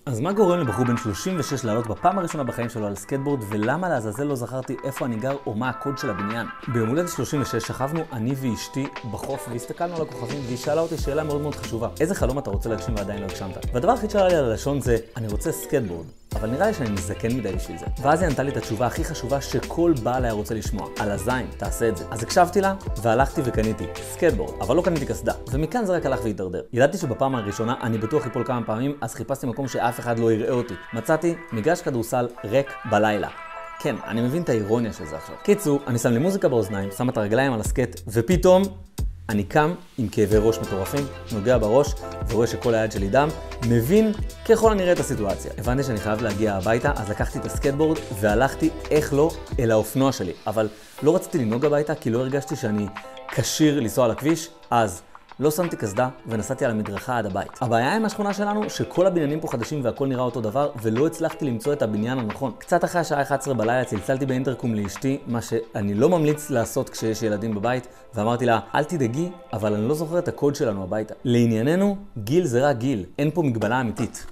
אז מה גורם לבחור בן 36 לעלות בפעם הראשונה בחיים שלו על סקייטבורד, ולמה לעזאזל לא זכרתי איפה אני גר או מה הקוד של הבניין? ביום הולדת 36 שכבנו אני ואשתי בחוף והסתכלנו על הכוכבים, והיא שאלה אותי שאלה מאוד מאוד חשובה: איזה חלום אתה רוצה להגשים ועדיין לא הגשמת? והדבר הכי שעלה לי על הלשון זה: אני רוצה סקייטבורד, אבל נראה לי שאני מזקן מדי בשביל זה. ואז היא ענתה לי את התשובה הכי חשובה שכל בעל היה רוצה לשמוע: על הזין, תעשה את זה. אז הקשבתי לה והלכתי וקניתי סקייטבורד, אבל לא קניתי קסדה. ומכאן זה רק הלך והתדרדר. ידעתי שבפעם הראשונה אני בטוח ייפול כמה פעמים, אז חיפשתי מקום שאף אחד לא יראה אותי. מצאתי מגרש כדורסל ריק בלילה. כן, אני מבין את האירוניה של זה עכשיו. קיצור, אני שם לי מוזיקה באוזניים, שם את הרגליים על הסקט, ופתאום אני קם עם כאבי ראש מטורפים, נוגע בראש ורואה שכל היד שלי דם, מבין ככל הנראה את הסיטואציה. הבנתי שאני חייב להגיע הביתה, אז לקחתי את הסקייטבורד והלכתי, איך לא, אל האופנוע שלי. אבל לא רציתי לנהוג הביתה כי לא הרגשתי שאני כשיר לנסוע על הכביש, אז לא שמתי קסדה ונסעתי על המדרכה עד הבית. הבעיה עם השכונה שלנו שכל הבניינים פה חדשים והכל נראה אותו דבר, ולא הצלחתי למצוא את הבניין הנכון. קצת אחרי השעה 11 בלילה צלצלתי באינטרקום לאשתי, מה שאני לא ממליץ לעשות כשיש ילדים בבית, ואמרתי לה: אל תדאגי, אבל אני לא זוכר את הקוד שלנו הביתה. לענייננו, גיל זה רק גיל, אין פה מגבלה אמיתית.